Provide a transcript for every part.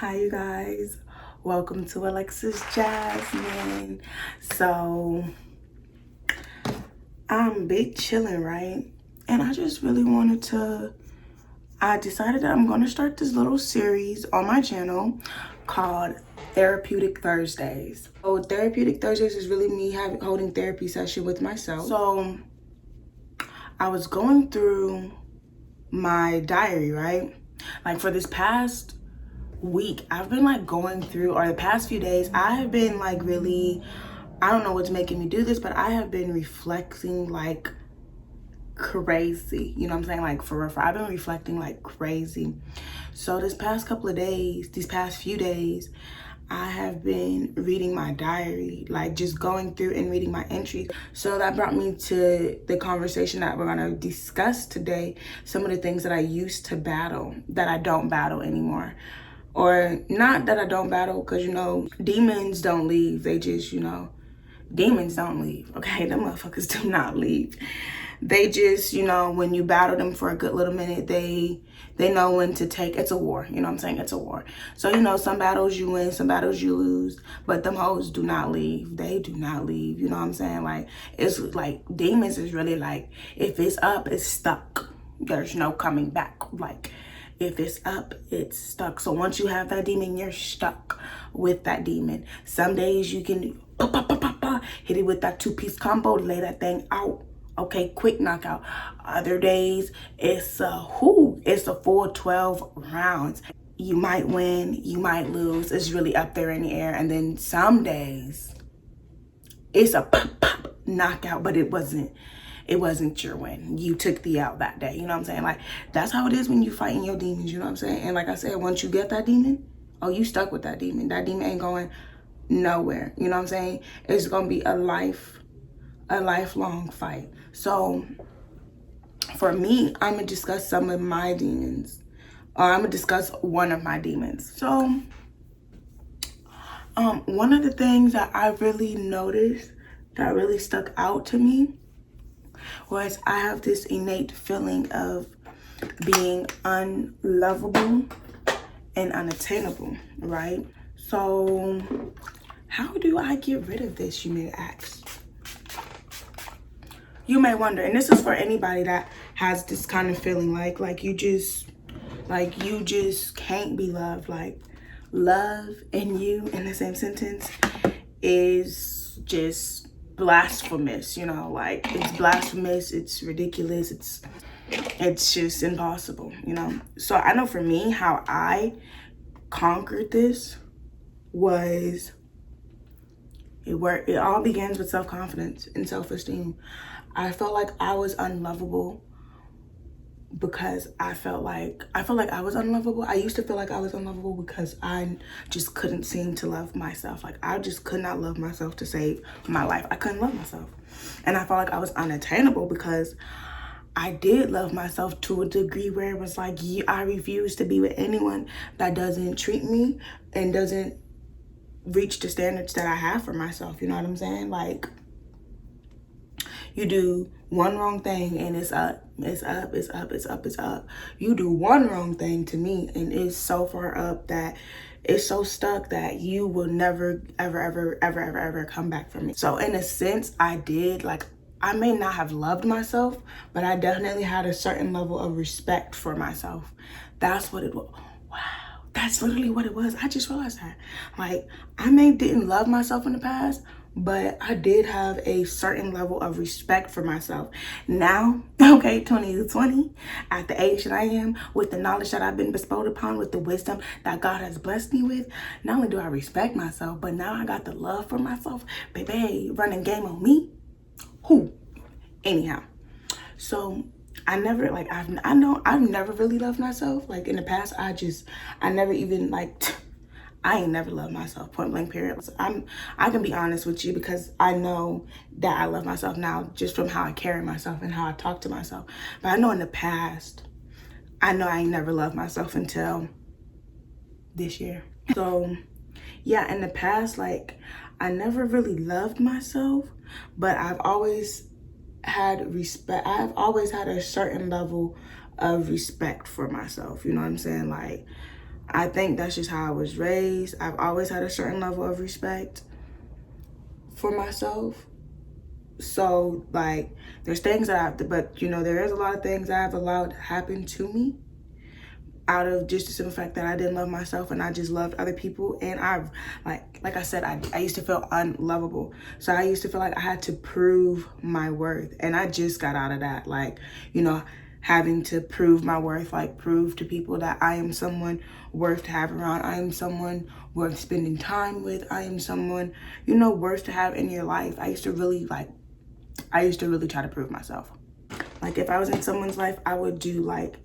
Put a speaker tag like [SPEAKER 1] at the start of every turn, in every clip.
[SPEAKER 1] Hi you guys, welcome to Alexis Jasmine. So I'm big chilling, right? And I just really I decided that I'm gonna start this little series on my channel called Therapeutic Thursdays. So Therapeutic Thursdays is really me holding therapy session with myself. So I was going through my diary, right? Like for this past week, I've been like going through, or the past few days, I have been like really, I don't know what's making me do this, but I have been reflecting like crazy. You know what I'm saying? Like for real, I've been reflecting like crazy. So this past couple of days, these past few days, I have been reading my diary, like just going through and reading my entries. So that brought me to the conversation that we're gonna discuss today. Some of the things that I used to battle that I don't battle anymore. Or not that I don't battle, because, you know, demons don't leave. They just, you know, demons don't leave, okay? Them motherfuckers do not leave. They just, you know, when you battle them for a good little minute, they know when to take. It's a war, you know what I'm saying? It's a war. So, you know, some battles you win, some battles you lose, but them hoes do not leave. They do not leave, you know what I'm saying? Like, it's like, demons is really like, if it's up, it's stuck. There's no coming back. Like, if it's up, it's stuck. So once you have that demon, you're stuck with that demon. Some days you can hit it with that 2-piece combo, lay that thing out. Okay, quick knockout. Other days, it's a full 12 rounds. You might win, you might lose. It's really up there in the air. And then some days, it's a pop knockout, but it wasn't your win. You took the out that day. You know what I'm saying? Like, that's how it is when you fighting your demons. You know what I'm saying? And like I said, once you get that demon, oh, you stuck with that demon. That demon ain't going nowhere. You know what I'm saying? It's going to be a lifelong fight. So for me, I'm going to discuss some of my demons. Or I'm going to discuss one of my demons. So one of the things that I really noticed that really stuck out to me was I have this innate feeling of being unlovable and unattainable, right? So how do I get rid of this, you may ask? You may wonder, and this is for anybody that has this kind of feeling like you just can't be loved. Like, love and you in the same sentence is just blasphemous, you know? Like, it's blasphemous, it's ridiculous, it's just impossible, you know? So I know for me, how I conquered this was, it all begins with self-confidence and self-esteem. I felt like I was unlovable because I felt like I was unlovable. I used to feel like I was unlovable because I just couldn't seem to love myself. Like, I just could not love myself to save my life. I couldn't love myself. And I felt like I was unattainable because I did love myself to a degree where it was like, I refuse to be with anyone that doesn't treat me and doesn't reach the standards that I have for myself. You know what I'm saying? Like, you do one wrong thing and it's up, it's up, it's up, it's up, it's up. You do one wrong thing to me and it's so far up that it's so stuck that you will never, ever come back from it. So in a sense, I did, like, I may not have loved myself, but I definitely had a certain level of respect for myself. That's what it was. Wow. That's literally what it was. I just realized that. Like, I didn't love myself in the past, but I did have a certain level of respect for myself. Now, okay, 2020, at the age that I am, with the knowledge that I've been bestowed upon, with the wisdom that God has blessed me with, not only do I respect myself, but now I got the love for myself. Baby, running game on me. Who? Anyhow, so I never, like, I've never really loved myself. Like, in the past, I never even, like, I ain't never loved myself, point blank period. So I can be honest with you because I know that I love myself now just from how I carry myself and how I talk to myself. But I know in the past, I know I ain't never loved myself until this year. So yeah, in the past, like, I never really loved myself, but I've always had respect. I've always had a certain level of respect for myself. You know what I'm saying? Like, I think that's just how I was raised. I've always had a certain level of respect for myself. So like there's things that I have to, but you know, there is a lot of things I've allowed to happen to me out of just the simple fact that I didn't love myself and I just loved other people. And I've like I said, I used to feel unlovable. So I used to feel like I had to prove my worth. And I just got out of that, like, you know, having to prove my worth, like prove to people that I am someone worth to have around. I am someone worth spending time with. I am someone, you know, worth to have in your life. I used to really try to prove myself. Like if I was in someone's life, I would do like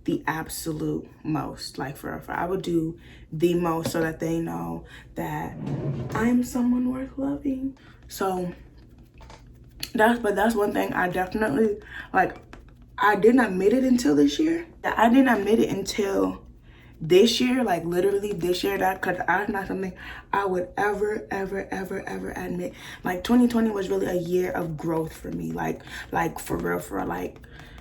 [SPEAKER 1] the absolute most, like for real. I would do the most so that they know that I'm someone worth loving. So that's one thing I definitely, like, I didn't admit it until this year. I didn't admit it until this year, like literally this year, that because that's not something I would ever admit. Like 2020 was really a year of growth for me, like for real, like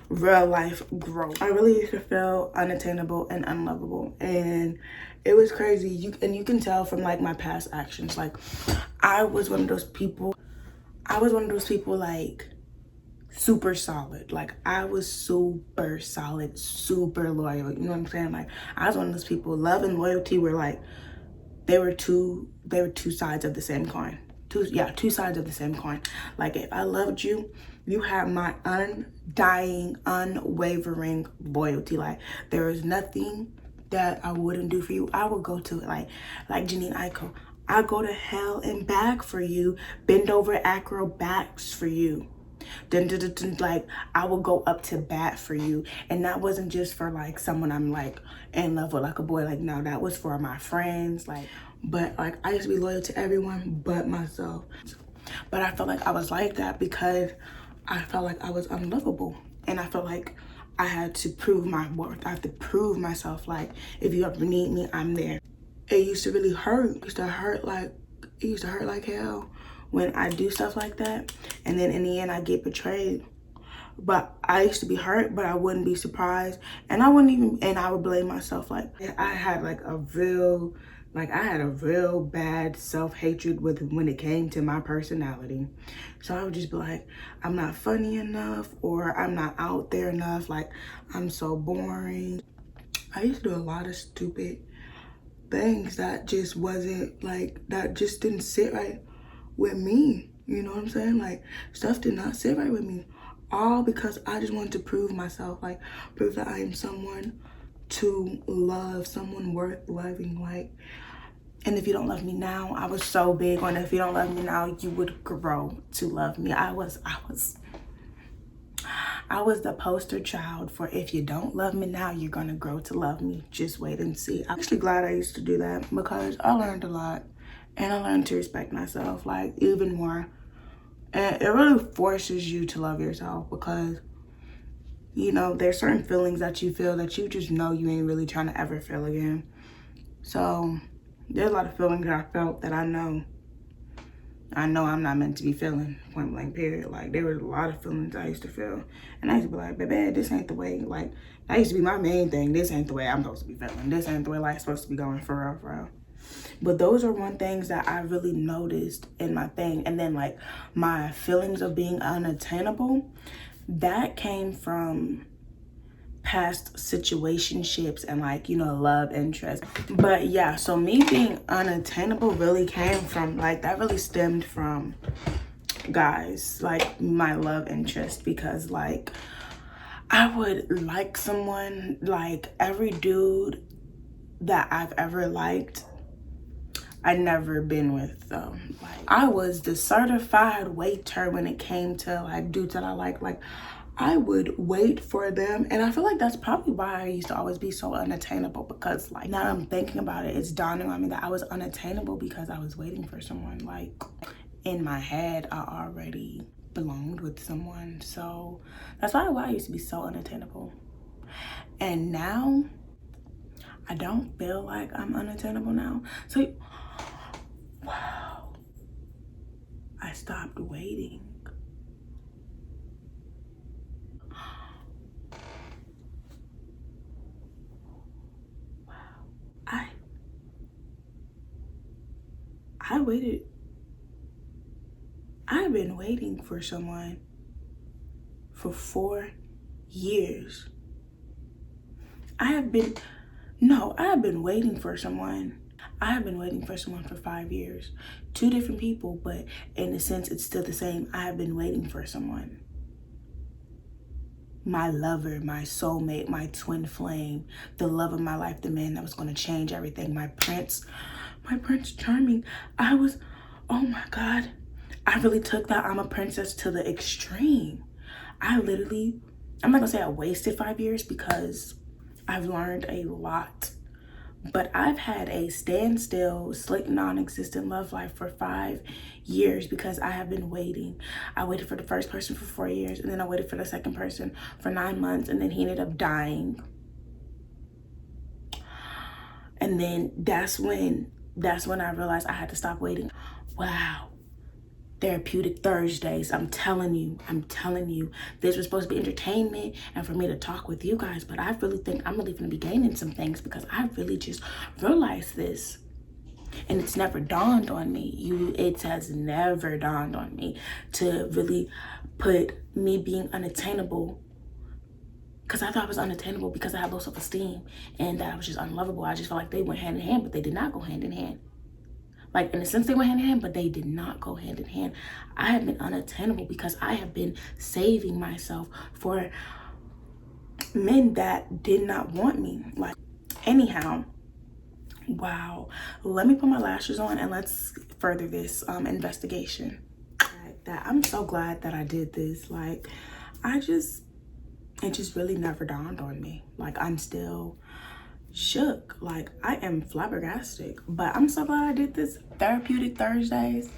[SPEAKER 1] real life growth. I really used to feel unattainable and unlovable, and it was crazy. You can tell from like my past actions. Like I was one of those people like super solid. Like I was super solid, super loyal. You know what I'm saying? Like I was one of those people. Love and loyalty were like they were two sides of the same coin. Two sides of the same coin. Like if I loved you, you had my undying, unwavering loyalty. Like there is nothing that I wouldn't do for you. I would go to like Janine Aiko. I go to hell and back for you. Bend over acrobats for you. Like I will go up to bat for you. And that wasn't just for like someone I'm like in love with, like a boy. Like no, that was for my friends. Like, but like I used to be loyal to everyone but myself. But I felt like I was like that because I felt like I was unlovable, and I felt like I had to prove my worth. I have to prove myself. Like if you ever need me, I'm there. It used to really hurt. It used to hurt like hell when I do stuff like that, and then in the end I get betrayed. But I used to be hurt, but I wouldn't be surprised, and I would blame myself. Like I had a real bad self-hatred with when it came to my personality. So I would just be like, I'm not funny enough, or I'm not out there enough, like I'm so boring. I used to do a lot of stupid things that just wasn't like, that just didn't sit right with me. You know what I'm saying? Like stuff did not sit right with me, all because I just wanted to prove myself, like prove that I am someone to love, someone worth loving. Like, and if you don't love me now, I was so big on if you don't love me now, you would grow to love me. I was the poster child for if you don't love me now, you're gonna grow to love me. Just wait and see. I'm actually glad I used to do that because I learned a lot, and I learned to respect myself like even more. And it really forces you to love yourself because, you know, there's certain feelings that you feel that you just know you ain't really trying to ever feel again. So there's a lot of feelings that I felt that I know I'm not meant to be feeling, point blank period. Like there were a lot of feelings I used to feel, and I used to be like, baby, this ain't the way. Like that used to be my main thing. This ain't the way I'm supposed to be feeling. This ain't the way life's supposed to be going, for real. But those are one things that I really noticed in my thing. And then like my feelings of being unattainable, that came from past situationships and like, you know, love interest. But yeah, so me being unattainable really came from like, that really stemmed from guys, like my love interest, because like I would like someone, like every dude that I've ever liked, I never been with them. Like I was the certified waiter when it came to like dudes that I like I would wait for them. And I feel like that's probably why I used to always be so unattainable, because like now I'm thinking about it, it's dawning on me that I was unattainable because I was waiting for someone. Like in my head, I already belonged with someone. So that's why I used to be so unattainable. And now I don't feel like I'm unattainable now. So wow, I stopped waiting. I I've been waiting for someone for 4 years. I have been waiting for someone. I have been waiting for someone for 5 years. 2 different people, but in a sense, it's still the same. I have been waiting for someone. My lover, my soulmate, my twin flame, the love of my life, the man that was going to change everything, my prince charming. Oh my God. I really took that I'm a princess to the extreme. I'm not gonna say I wasted 5 years because I've learned a lot, but I've had a standstill, slick, non-existent love life for 5 years because I have been waiting. I waited for the first person for 4 years, and then I waited for the second person for 9 months, and then he ended up dying. And then that's when I realized I had to stop waiting. Wow. Therapeutic Thursdays. I'm telling you, this was supposed to be entertainment and for me to talk with you guys, but I really think I'm really gonna be gaining some things because I really just realized this. And it's never dawned on me. It has never dawned on me to really put me being unattainable, because I thought I was unattainable because I had low self-esteem and that I was just unlovable. I just felt like they went hand in hand, but they did not go hand in hand. Like, in a sense, they went hand in hand, but they did not go hand in hand. I have been unattainable because I have been saving myself for men that did not want me. Like, anyhow, wow. Let me put my lashes on and let's further this investigation. I'm so glad that I did this. Like, it just really never dawned on me. Like, I'm still shook. Like, I am flabbergasted, but I'm so glad I did this. Therapeutic Thursdays,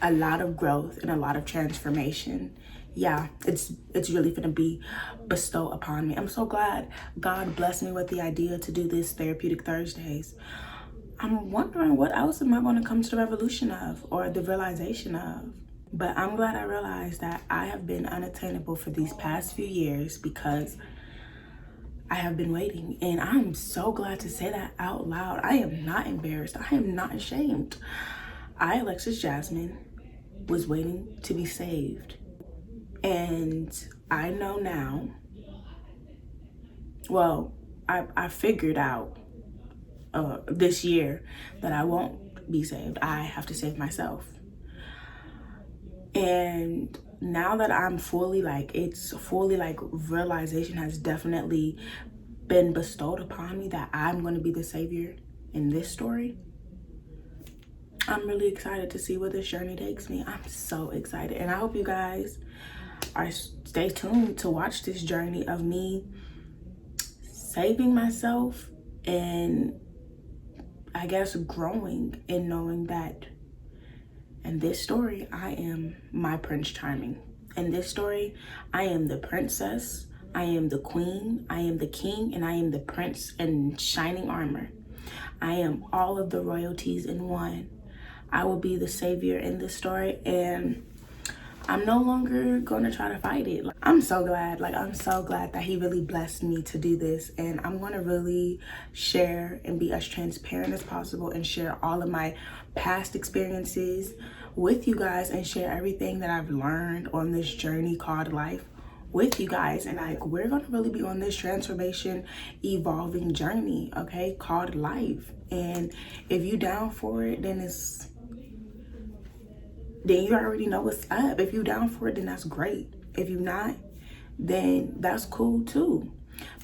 [SPEAKER 1] a lot of growth and a lot of transformation. Yeah, it's really gonna be bestowed upon me. I'm so glad God blessed me with the idea to do this Therapeutic Thursdays. I'm wondering what else am I going to come to the revolution of or the realization of. But I'm glad I realized that I have been unattainable for these past few years because I have been waiting, and I'm so glad to say that out loud. I am not embarrassed. I am not ashamed. I, Alexis Jasmine, was waiting to be saved. And I know now, well, I figured out this year that I won't be saved. I have to save myself. And now that I'm fully realization has definitely been bestowed upon me that I'm going to be the savior in this story. I'm really excited to see where this journey takes me. I'm so excited. And I hope you guys stay tuned to watch this journey of me saving myself and I guess growing and knowing that in this story, I am my Prince Charming. In this story, I am the princess, I am the queen, I am the king, and I am the prince in shining armor. I am all of the royalties in one. I will be the savior in this story, and I'm no longer gonna try to fight it. I'm so glad that he really blessed me to do this, and I'm gonna really share and be as transparent as possible and share all of my past experiences with you guys and share everything that I've learned on this journey called life with you guys. And we're gonna really be on this transformation, evolving journey, okay, called life. And if you down for it, then you already know what's up. If you down for it, then that's great. If you not, then that's cool too.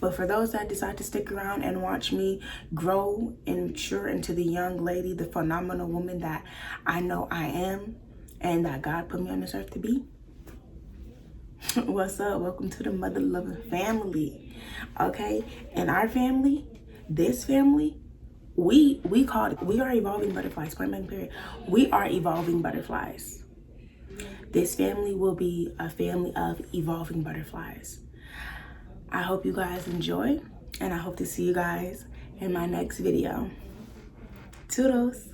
[SPEAKER 1] But for those that decide to stick around and watch me grow and mature into the young lady, the phenomenal woman that I know I am and that God put me on this earth to be, what's up? Welcome to the mother loving family. Okay, and our family, this family, we are evolving butterflies. Point blank period. We are evolving butterflies. This family will be a family of evolving butterflies. I hope you guys enjoy, and I hope to see you guys in my next video. Toodles.